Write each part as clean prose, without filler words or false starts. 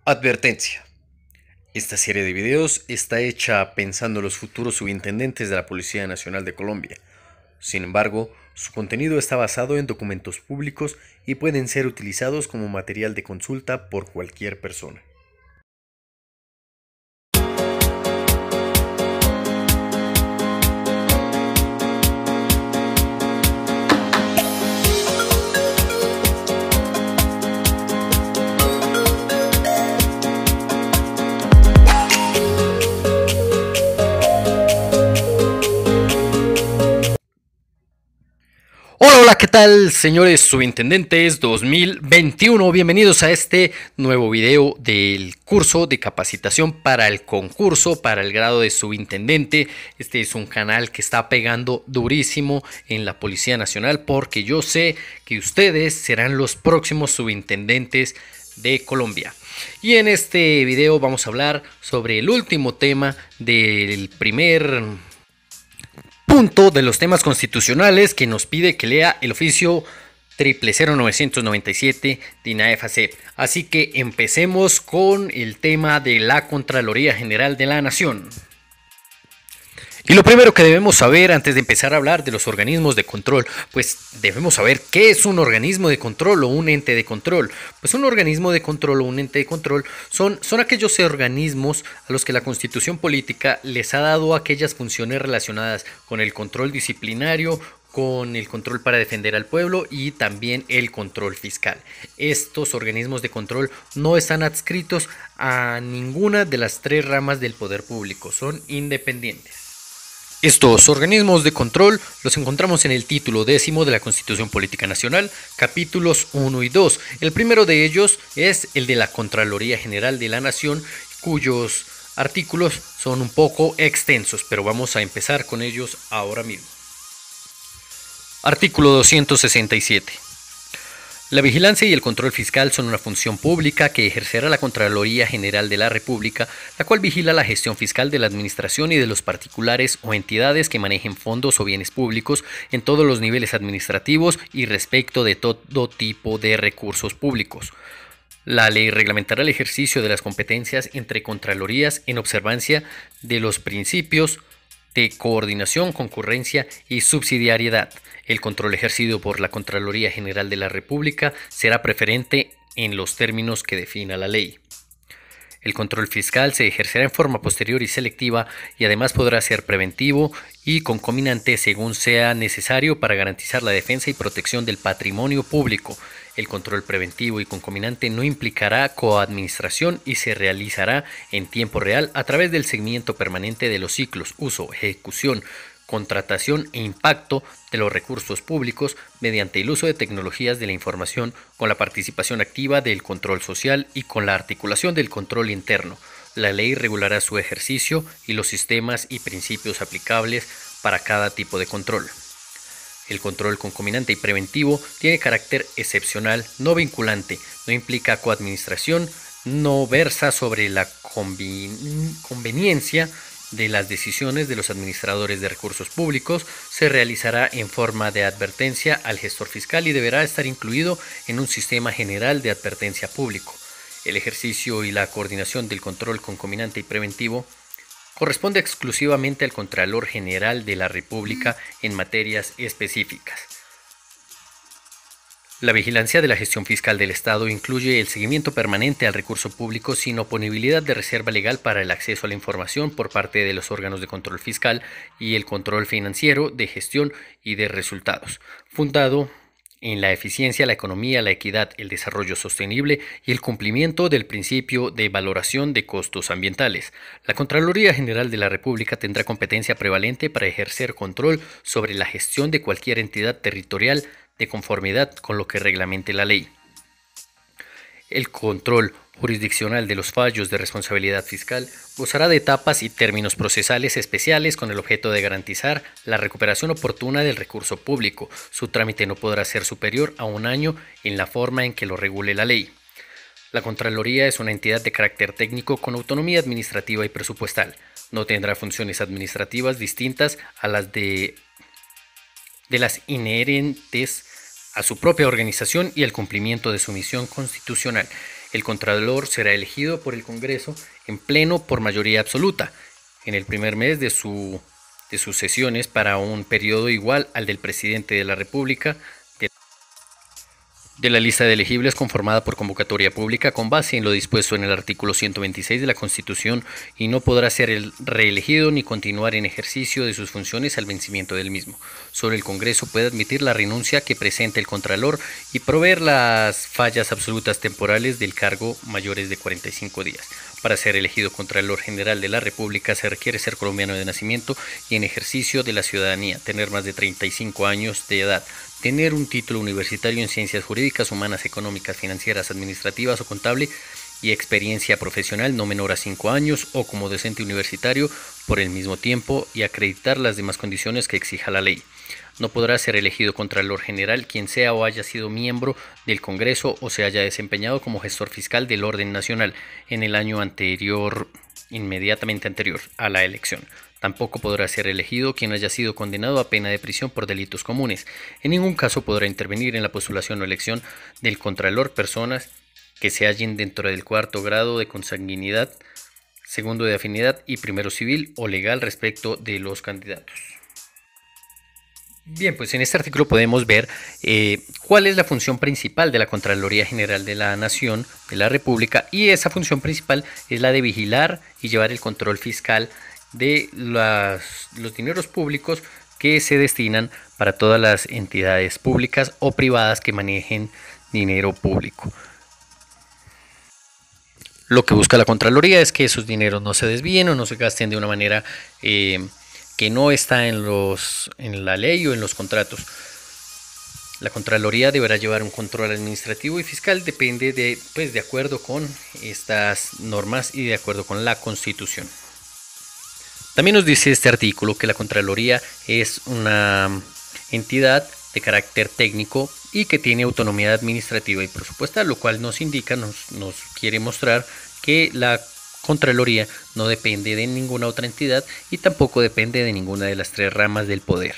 Advertencia. Esta serie de videos está hecha pensando en los futuros subintendentes de la Policía Nacional de Colombia. Sin embargo, su contenido está basado en documentos públicos y pueden ser utilizados como material de consulta por cualquier persona. Hola, ¿qué tal, señores subintendentes 2021? Bienvenidos a este nuevo video del curso de capacitación para el concurso para el grado de subintendente. Este es un canal que está pegando durísimo en la Policía Nacional porque yo sé que ustedes serán los próximos subintendentes de Colombia. Y en este video vamos a hablar sobre el último tema del primer punto de los temas constitucionales que nos pide que lea el oficio 000997 de INAEFACEP. Así que empecemos con el tema de la Contraloría General de la Nación. Y lo primero que debemos saber antes de empezar a hablar de los organismos de control, pues debemos saber qué es un organismo de control o un ente de control. Pues un organismo de control o un ente de control son aquellos organismos a los que la Constitución política les ha dado aquellas funciones relacionadas con el control disciplinario, con el control para defender al pueblo y también el control fiscal. Estos organismos de control no están adscritos a ninguna de las tres ramas del poder público, son independientes. Estos organismos de control los encontramos en el título 10 de la Constitución Política Nacional, capítulos 1 y 2. El primero de ellos es el de la Contraloría General de la Nación, cuyos artículos son un poco extensos, pero vamos a empezar con ellos ahora mismo. Artículo 267. La vigilancia y el control fiscal son una función pública que ejercerá la Contraloría General de la República, la cual vigila la gestión fiscal de la administración y de los particulares o entidades que manejen fondos o bienes públicos en todos los niveles administrativos y respecto de todo tipo de recursos públicos. La ley reglamentará el ejercicio de las competencias entre contralorías en observancia de los principios de coordinación, concurrencia y subsidiariedad. El control ejercido por la Contraloría General de la República será preferente en los términos que defina la ley. El control fiscal se ejercerá en forma posterior y selectiva y además podrá ser preventivo y concomitante según sea necesario para garantizar la defensa y protección del patrimonio público. El control preventivo y concomitante no implicará coadministración y se realizará en tiempo real a través del seguimiento permanente de los ciclos, uso, ejecución, contratación e impacto de los recursos públicos mediante el uso de tecnologías de la información con la participación activa del control social y con la articulación del control interno. La ley regulará su ejercicio y los sistemas y principios aplicables para cada tipo de control. El control concomitante y preventivo tiene carácter excepcional, no vinculante, no implica coadministración, no versa sobre la conveniencia de las decisiones de los administradores de recursos públicos, se realizará en forma de advertencia al gestor fiscal y deberá estar incluido en un sistema general de advertencia público. El ejercicio y la coordinación del control concomitante y preventivo corresponde exclusivamente al Contralor General de la República en materias específicas. La vigilancia de la gestión fiscal del Estado incluye el seguimiento permanente al recurso público sin oponibilidad de reserva legal para el acceso a la información por parte de los órganos de control fiscal y el control financiero de gestión y de resultados, fundado en la eficiencia, la economía, la equidad, el desarrollo sostenible y el cumplimiento del principio de valoración de costos ambientales. La Contraloría General de la República tendrá competencia prevalente para ejercer control sobre la gestión de cualquier entidad territorial de conformidad con lo que reglamente la ley. El control jurisdiccional de los fallos de responsabilidad fiscal gozará de etapas y términos procesales especiales con el objeto de garantizar la recuperación oportuna del recurso público. Su trámite no podrá ser superior a un año en la forma en que lo regule la ley. La Contraloría es una entidad de carácter técnico con autonomía administrativa y presupuestal. No tendrá funciones administrativas distintas a las de las inherentes a su propia organización y el cumplimiento de su misión constitucional. El Contralor será elegido por el Congreso en pleno por mayoría absoluta en el primer mes de sus sesiones para un periodo igual al del presidente de la República, de la lista de elegibles conformada por convocatoria pública con base en lo dispuesto en el artículo 126 de la Constitución, y no podrá ser reelegido ni continuar en ejercicio de sus funciones al vencimiento del mismo. Solo el Congreso puede admitir la renuncia que presente el Contralor y proveer las fallas absolutas temporales del cargo mayores de 45 días. Para ser elegido Contralor General de la República se requiere ser colombiano de nacimiento y en ejercicio de la ciudadanía, tener más de 35 años de edad, tener un título universitario en ciencias jurídicas, humanas, económicas, financieras, administrativas o contable y experiencia profesional no menor a 5 años o como docente universitario por el mismo tiempo y acreditar las demás condiciones que exija la ley. No podrá ser elegido Contralor General quien sea o haya sido miembro del Congreso o se haya desempeñado como gestor fiscal del orden nacional en el año inmediatamente anterior a la elección. Tampoco podrá ser elegido quien haya sido condenado a pena de prisión por delitos comunes. En ningún caso podrá intervenir en la postulación o elección del Contralor personas que se hallen dentro del cuarto grado de consanguinidad, segundo de afinidad y primero civil o legal respecto de los candidatos. Bien, pues en este artículo podemos ver cuál es la función principal de la Contraloría General de la Nación, de la República, y esa función principal es la de vigilar y llevar el control fiscal de los dineros públicos que se destinan para todas las entidades públicas o privadas que manejen dinero público. Lo que busca la Contraloría es que esos dineros no se desvíen o no se gasten de una manera que no está en la ley o en los contratos. La Contraloría deberá llevar un control administrativo y fiscal, depende de acuerdo con estas normas y de acuerdo con la Constitución. También nos dice este artículo que la Contraloría es una entidad de carácter técnico y que tiene autonomía administrativa y presupuestal, lo cual nos indica, nos quiere mostrar que la Contraloría no depende de ninguna otra entidad y tampoco depende de ninguna de las tres ramas del poder.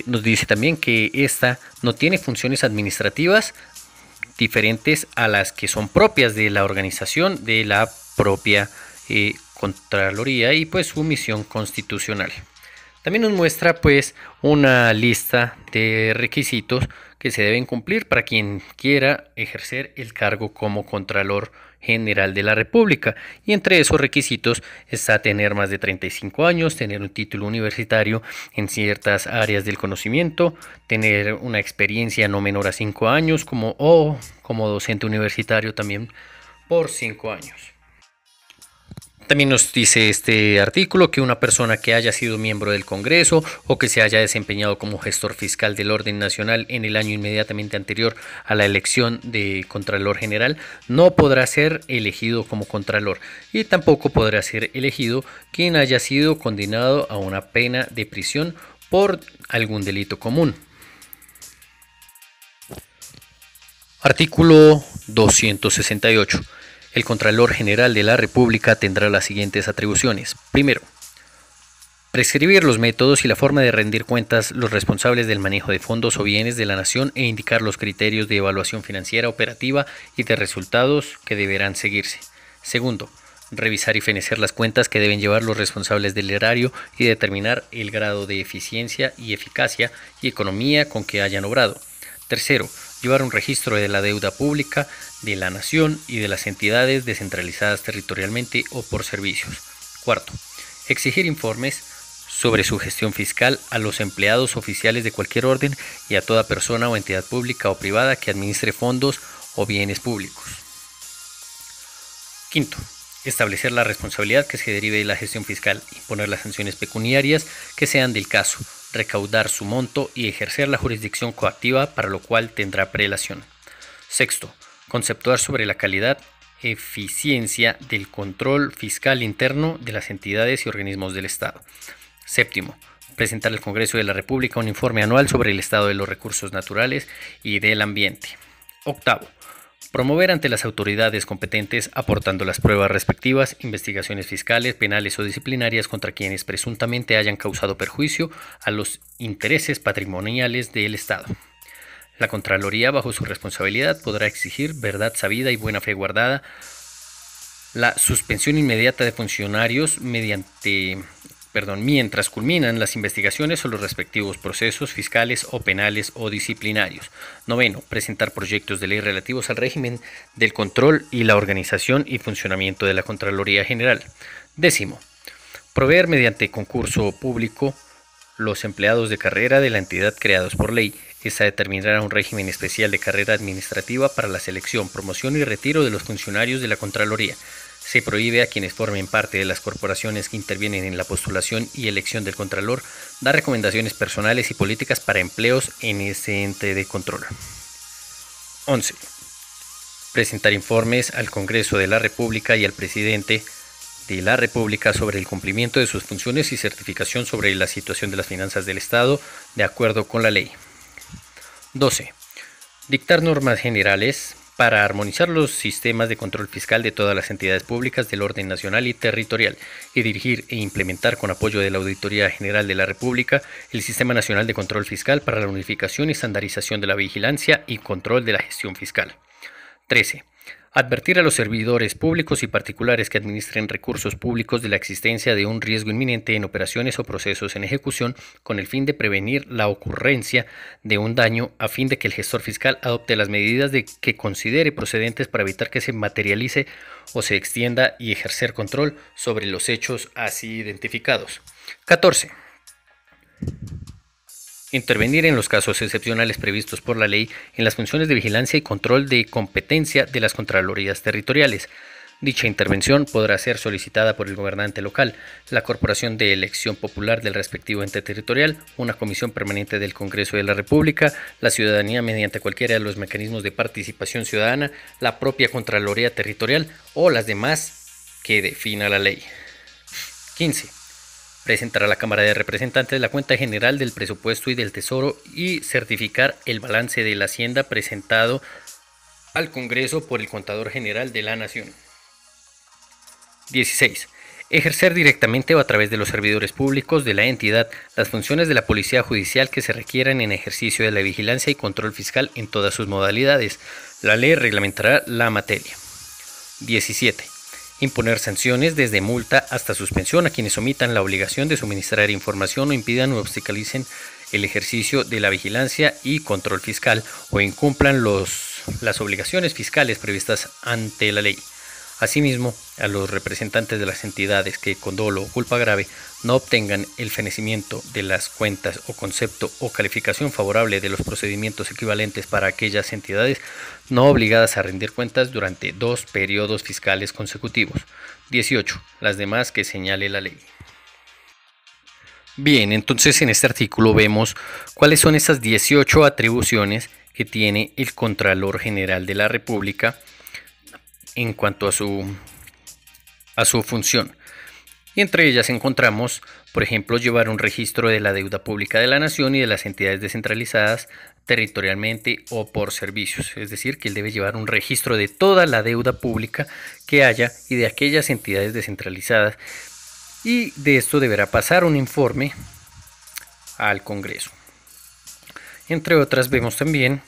Nos dice también que esta no tiene funciones administrativas diferentes a las que son propias de la organización de la propia Contraloría y pues su misión constitucional. También nos muestra pues una lista de requisitos que se deben cumplir para quien quiera ejercer el cargo como Contralor General de la República, y entre esos requisitos está tener más de 35 años, tener un título universitario en ciertas áreas del conocimiento, tener una experiencia no menor a 5 años como docente universitario también por 5 años. También nos dice este artículo que una persona que haya sido miembro del Congreso o que se haya desempeñado como gestor fiscal del orden nacional en el año inmediatamente anterior a la elección de Contralor General no podrá ser elegido como Contralor, y tampoco podrá ser elegido quien haya sido condenado a una pena de prisión por algún delito común. Artículo 268. El Contralor General de la República tendrá las siguientes atribuciones. Primero, prescribir los métodos y la forma de rendir cuentas los responsables del manejo de fondos o bienes de la nación e indicar los criterios de evaluación financiera, operativa y de resultados que deberán seguirse. Segundo, revisar y fenecer las cuentas que deben llevar los responsables del erario y determinar el grado de eficiencia y eficacia y economía con que hayan obrado. Tercero, llevar un registro de la deuda pública de la nación y de las entidades descentralizadas territorialmente o por servicios. Cuarto, exigir informes sobre su gestión fiscal a los empleados oficiales de cualquier orden y a toda persona o entidad pública o privada que administre fondos o bienes públicos. Quinto, establecer la responsabilidad que se derive de la gestión fiscal, imponer las sanciones pecuniarias que sean del caso, recaudar su monto y ejercer la jurisdicción coactiva, para lo cual tendrá prelación. Sexto, conceptuar sobre la calidad, eficiencia del control fiscal interno de las entidades y organismos del Estado. Séptimo, presentar al Congreso de la República un informe anual sobre el estado de los recursos naturales y del ambiente. Octavo, promover ante las autoridades competentes, aportando las pruebas respectivas, investigaciones fiscales, penales o disciplinarias contra quienes presuntamente hayan causado perjuicio a los intereses patrimoniales del Estado. La Contraloría, bajo su responsabilidad, podrá exigir verdad sabida y buena fe guardada, la suspensión inmediata de funcionarios mientras culminan las investigaciones o los respectivos procesos fiscales o penales o disciplinarios. Noveno, presentar proyectos de ley relativos al régimen del control y la organización y funcionamiento de la Contraloría General. Décimo, proveer mediante concurso público los empleados de carrera de la entidad creados por ley. Esta determinará un régimen especial de carrera administrativa para la selección, promoción y retiro de los funcionarios de la Contraloría. Se prohíbe a quienes formen parte de las corporaciones que intervienen en la postulación y elección del Contralor dar recomendaciones personales y políticas para empleos en ese ente de control. 11. Presentar informes al Congreso de la República y al Presidente de la República sobre el cumplimiento de sus funciones y certificación sobre la situación de las finanzas del Estado de acuerdo con la ley. 12. Dictar normas generales para armonizar los sistemas de control fiscal de todas las entidades públicas del orden nacional y territorial y dirigir e implementar con apoyo de la Auditoría General de la República el Sistema Nacional de Control Fiscal para la unificación y estandarización de la vigilancia y control de la gestión fiscal. 13. Advertir a los servidores públicos y particulares que administren recursos públicos de la existencia de un riesgo inminente en operaciones o procesos en ejecución con el fin de prevenir la ocurrencia de un daño a fin de que el gestor fiscal adopte las medidas que considere procedentes para evitar que se materialice o se extienda y ejercer control sobre los hechos así identificados. 14. Intervenir en los casos excepcionales previstos por la ley en las funciones de vigilancia y control de competencia de las Contralorías territoriales. Dicha intervención podrá ser solicitada por el gobernante local, la corporación de elección popular del respectivo ente territorial, una comisión permanente del Congreso de la República, la ciudadanía mediante cualquiera de los mecanismos de participación ciudadana, la propia Contraloría territorial o las demás que defina la ley. 15. Presentar a la Cámara de Representantes la cuenta general del presupuesto y del Tesoro y certificar el balance de la Hacienda presentado al Congreso por el Contador General de la Nación. 16. Ejercer directamente o a través de los servidores públicos de la entidad las funciones de la Policía Judicial que se requieran en ejercicio de la vigilancia y control fiscal en todas sus modalidades. La ley reglamentará la materia. 17. Imponer sanciones desde multa hasta suspensión a quienes omitan la obligación de suministrar información o impidan o obstaculicen el ejercicio de la vigilancia y control fiscal o incumplan las obligaciones fiscales previstas ante la ley. Asimismo, a los representantes de las entidades que con dolo o culpa grave no obtengan el fenecimiento de las cuentas o concepto o calificación favorable de los procedimientos equivalentes para aquellas entidades no obligadas a rendir cuentas durante 2 periodos fiscales consecutivos. 18. Las demás que señale la ley. Bien, entonces en este artículo vemos cuáles son esas 18 atribuciones que tiene el Contralor General de la República en cuanto a su función. Y entre ellas encontramos, por ejemplo, llevar un registro de la deuda pública de la nación y de las entidades descentralizadas territorialmente o por servicios. Es decir, que él debe llevar un registro de toda la deuda pública que haya y de aquellas entidades descentralizadas. Y de esto deberá pasar un informe al Congreso. Entre otras, vemos también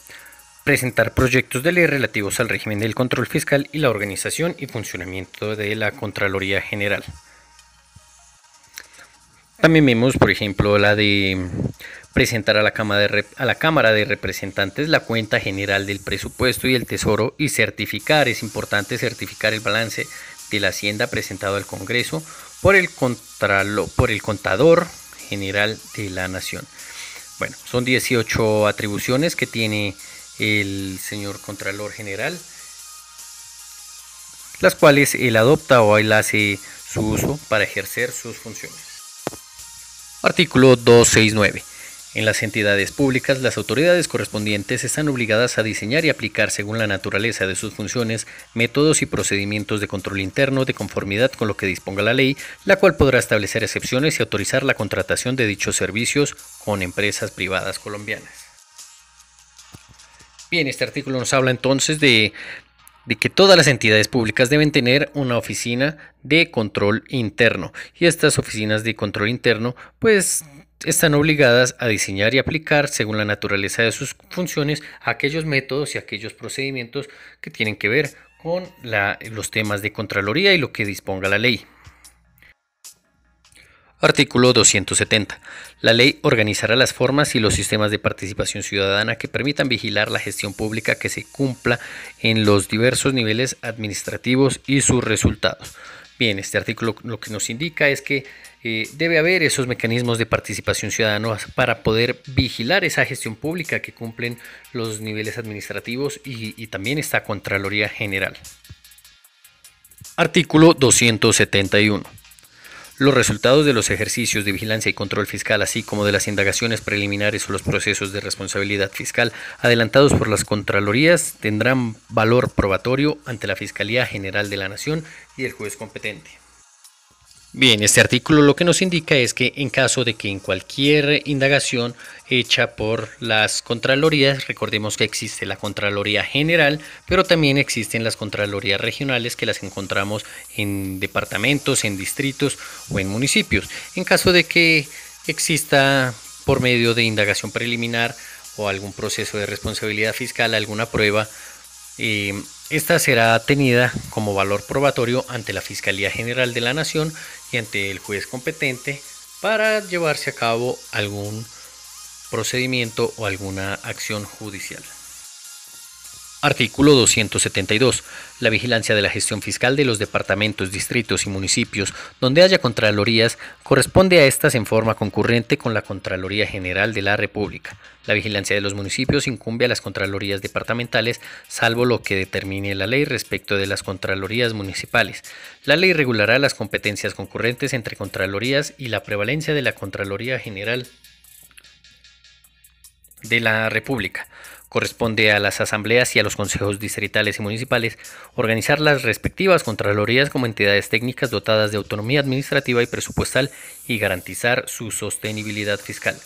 presentar proyectos de ley relativos al régimen del control fiscal y la organización y funcionamiento de la Contraloría General. También vemos, por ejemplo, la de presentar a la Cámara de Representantes la cuenta general del presupuesto y el Tesoro y certificar, es importante certificar el balance de la Hacienda presentado al Congreso por el Contador General de la Nación. Bueno, son 18 atribuciones que tiene el señor Contralor General, las cuales él adopta o él hace su uso para ejercer sus funciones. Artículo 269. En las entidades públicas, las autoridades correspondientes están obligadas a diseñar y aplicar, según la naturaleza de sus funciones, métodos y procedimientos de control interno de conformidad con lo que disponga la ley, la cual podrá establecer excepciones y autorizar la contratación de dichos servicios con empresas privadas colombianas. Bien, este artículo nos habla entonces de que todas las entidades públicas deben tener una oficina de control interno. Y estas oficinas de control interno, pues, están obligadas a diseñar y aplicar, según la naturaleza de sus funciones, aquellos métodos y aquellos procedimientos que tienen que ver con los temas de Contraloría y lo que disponga la ley. Artículo 270. La ley organizará las formas y los sistemas de participación ciudadana que permitan vigilar la gestión pública que se cumpla en los diversos niveles administrativos y sus resultados. Bien, este artículo lo que nos indica es que debe haber esos mecanismos de participación ciudadana para poder vigilar esa gestión pública que cumplen los niveles administrativos y también esta Contraloría General. Artículo 271. Los resultados de los ejercicios de vigilancia y control fiscal, así como de las indagaciones preliminares o los procesos de responsabilidad fiscal adelantados por las Contralorías, tendrán valor probatorio ante la Fiscalía General de la Nación y el juez competente. Bien, este artículo lo que nos indica es que en caso de que en cualquier indagación hecha por las Contralorías, recordemos que existe la Contraloría General, pero también existen las Contralorías Regionales que las encontramos en departamentos, en distritos o en municipios. En caso de que exista por medio de indagación preliminar o algún proceso de responsabilidad fiscal, alguna prueba, esta será tenida como valor probatorio ante la Fiscalía General de la Nación y ante el juez competente para llevarse a cabo algún procedimiento o alguna acción judicial. Artículo 272. La vigilancia de la gestión fiscal de los departamentos, distritos y municipios donde haya contralorías corresponde a estas en forma concurrente con la Contraloría General de la República. La vigilancia de los municipios incumbe a las contralorías departamentales, salvo lo que determine la ley respecto de las contralorías municipales. La ley regulará las competencias concurrentes entre contralorías y la prevalencia de la Contraloría General de la República. Corresponde a las asambleas y a los consejos distritales y municipales organizar las respectivas contralorías como entidades técnicas dotadas de autonomía administrativa y presupuestal y garantizar su sostenibilidad fiscal.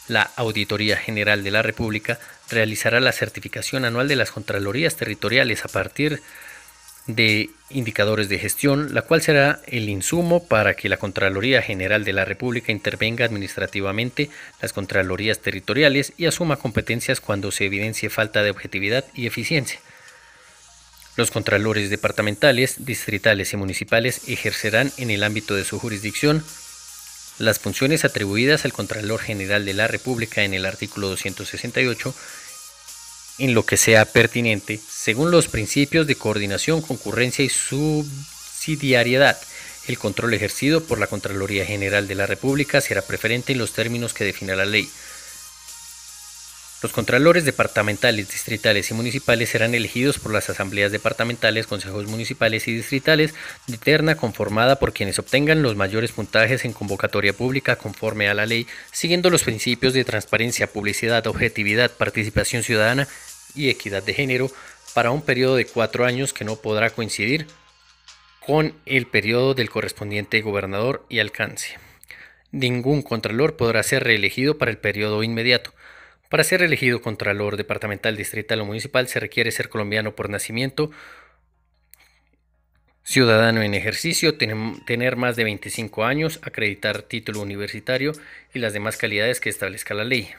La Auditoría General de la República realizará la certificación anual de las contralorías territoriales a partir de indicadores de gestión, la cual será el insumo para que la Contraloría General de la República intervenga administrativamente las contralorías territoriales y asuma competencias cuando se evidencie falta de objetividad y eficiencia. Los contralores departamentales, distritales y municipales ejercerán en el ámbito de su jurisdicción las funciones atribuidas al Contralor General de la República en el artículo 268 en lo que sea pertinente, según los principios de coordinación, concurrencia y subsidiariedad. El control ejercido por la Contraloría General de la República será preferente en los términos que defina la ley. Los contralores departamentales, distritales y municipales serán elegidos por las asambleas departamentales, consejos municipales y distritales de terna conformada por quienes obtengan los mayores puntajes en convocatoria pública conforme a la ley, siguiendo los principios de transparencia, publicidad, objetividad, participación ciudadana y equidad de género para un periodo de 4 años que no podrá coincidir con el periodo del correspondiente gobernador y alcance. Ningún contralor podrá ser reelegido para el periodo inmediato. Para ser elegido contralor departamental, distrital o municipal se requiere ser colombiano por nacimiento, ciudadano en ejercicio, tener más de 25 años, acreditar título universitario y las demás calidades que establezca la ley.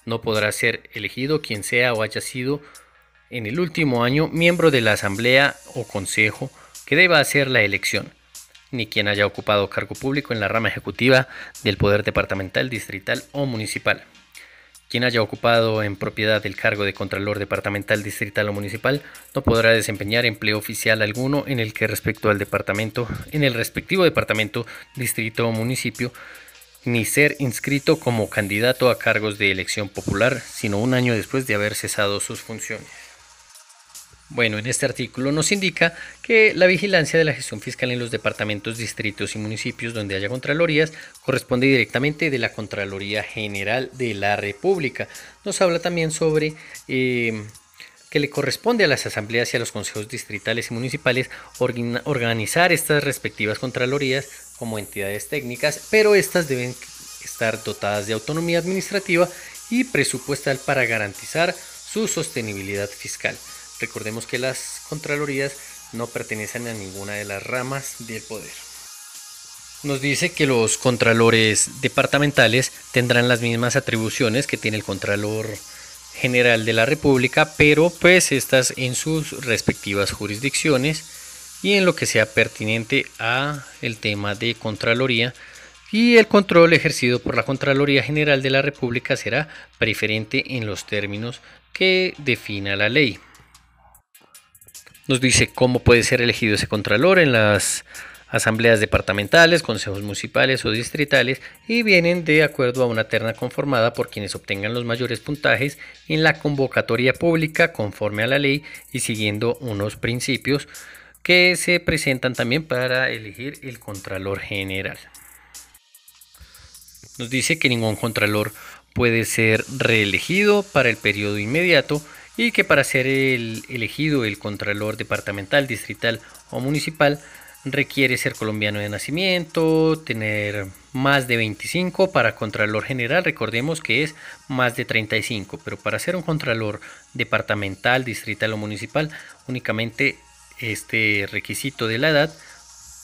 No podrá ser elegido quien sea o haya sido en el último año miembro de la asamblea o consejo que deba hacer la elección, ni quien haya ocupado cargo público en la rama ejecutiva del poder departamental, distrital o municipal. Quien haya ocupado en propiedad el cargo de Contralor departamental, distrital o municipal no podrá desempeñar empleo oficial alguno en el respectivo departamento, distrito o municipio, ni ser inscrito como candidato a cargos de elección popular, sino un año después de haber cesado sus funciones. Bueno, en este artículo nos indica que la vigilancia de la gestión fiscal en los departamentos, distritos y municipios donde haya contralorías corresponde directamente de la Contraloría General de la República. Nos habla también sobre que le corresponde a las asambleas y a los consejos distritales y municipales organizar estas respectivas contralorías como entidades técnicas, pero estas deben estar dotadas de autonomía administrativa y presupuestal para garantizar su sostenibilidad fiscal. Recordemos que las contralorías no pertenecen a ninguna de las ramas del poder. Nos dice que los contralores departamentales tendrán las mismas atribuciones que tiene el Contralor General de la República, pero pues estas en sus respectivas jurisdicciones y en lo que sea pertinente a el tema de Contraloría, y el control ejercido por la Contraloría General de la República será preferente en los términos que defina la ley. Nos dice cómo puede ser elegido ese contralor en las asambleas departamentales, consejos municipales o distritales, y vienen de acuerdo a una terna conformada por quienes obtengan los mayores puntajes en la convocatoria pública conforme a la ley y siguiendo unos principios que se presentan también para elegir el Contralor General. Nos dice que ningún contralor puede ser reelegido para el periodo inmediato y que para ser elegido el contralor departamental, distrital o municipal requiere ser colombiano de nacimiento, tener más de 25, para contralor general recordemos que es más de 35, pero para ser un contralor departamental, distrital o municipal únicamente este requisito de la edad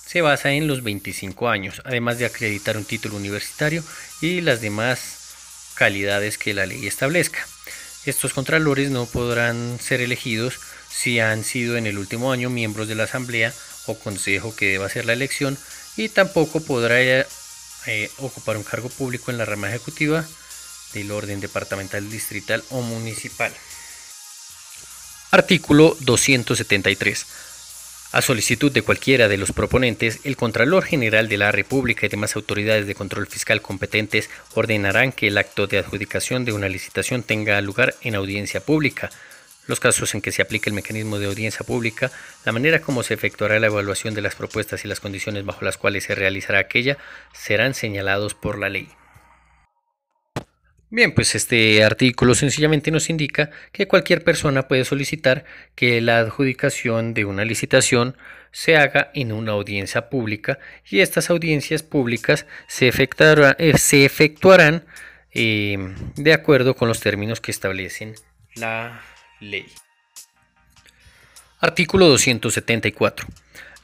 se basa en los 25 años, además de acreditar un título universitario y las demás calidades que la ley establezca. Estos contralores no podrán ser elegidos si han sido en el último año miembros de la asamblea o consejo que deba hacer la elección, y tampoco podrá ocupar un cargo público en la rama ejecutiva del orden departamental, distrital o municipal. Artículo 273. A solicitud de cualquiera de los proponentes, el Contralor General de la República y demás autoridades de control fiscal competentes ordenarán que el acto de adjudicación de una licitación tenga lugar en audiencia pública. Los casos en que se aplique el mecanismo de audiencia pública, la manera como se efectuará la evaluación de las propuestas y las condiciones bajo las cuales se realizará aquella serán señalados por la ley. Bien, pues este artículo sencillamente nos indica que cualquier persona puede solicitar que la adjudicación de una licitación se haga en una audiencia pública, y estas audiencias públicas se efectuarán de acuerdo con los términos que establecen la ley. Artículo 274.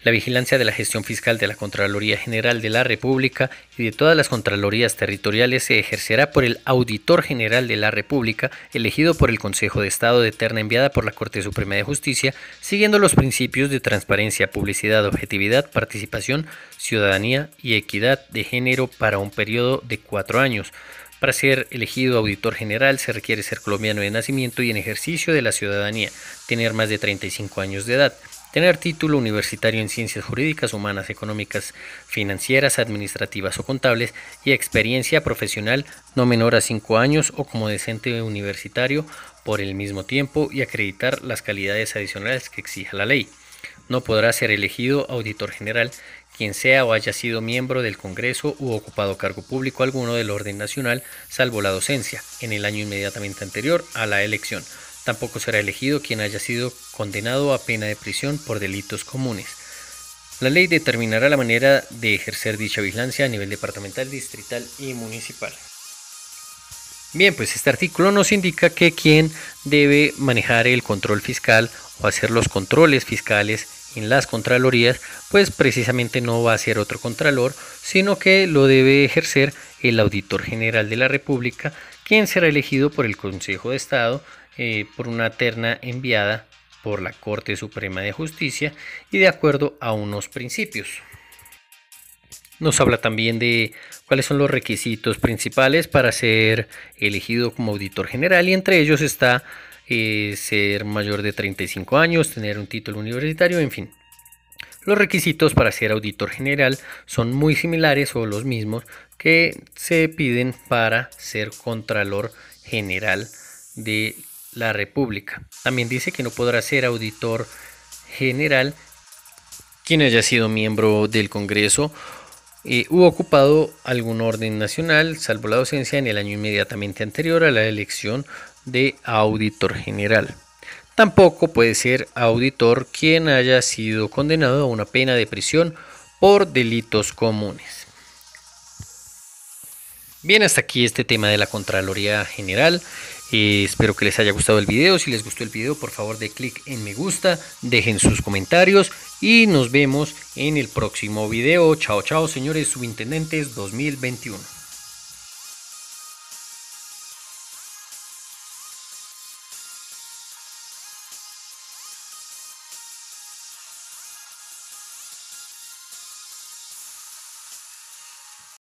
La vigilancia de la gestión fiscal de la Contraloría General de la República y de todas las Contralorías territoriales se ejercerá por el Auditor General de la República, elegido por el Consejo de Estado de terna enviada por la Corte Suprema de Justicia, siguiendo los principios de transparencia, publicidad, objetividad, participación, ciudadanía y equidad de género para un periodo de 4 años. Para ser elegido auditor general se requiere ser colombiano de nacimiento y en ejercicio de la ciudadanía, tener más de 35 años de edad, tener título universitario en ciencias jurídicas, humanas, económicas, financieras, administrativas o contables y experiencia profesional no menor a 5 años o como docente universitario por el mismo tiempo, y acreditar las calidades adicionales que exija la ley. No podrá ser elegido auditor general quien sea o haya sido miembro del Congreso u ocupado cargo público alguno del orden nacional, salvo la docencia, en el año inmediatamente anterior a la elección. Tampoco será elegido quien haya sido condenado a pena de prisión por delitos comunes. La ley determinará la manera de ejercer dicha vigilancia a nivel departamental, distrital y municipal. Bien, pues este artículo nos indica que quien debe manejar el control fiscal o hacer los controles fiscales en las contralorías, pues precisamente no va a ser otro contralor, sino que lo debe ejercer el Auditor General de la República, quien será elegido por el Consejo de Estado por una terna enviada por la Corte Suprema de Justicia y de acuerdo a unos principios. Nos habla también de cuáles son los requisitos principales para ser elegido como auditor general, y entre ellos está ser mayor de 35 años, tener un título universitario, en fin. Los requisitos para ser auditor general son muy similares o los mismos que se piden para ser contralor general de la República. También dice que no podrá ser auditor general quien haya sido miembro del Congreso u ocupado algún orden nacional, salvo la docencia, en el año inmediatamente anterior a la elección de auditor general. Tampoco puede ser auditor quien haya sido condenado a una pena de prisión por delitos comunes. Bien, hasta aquí este tema de la Contraloría General. Espero que les haya gustado el video. Si les gustó el video, por favor de clic en me gusta, dejen sus comentarios y nos vemos en el próximo video. Chao, chao, señores subintendentes 2021.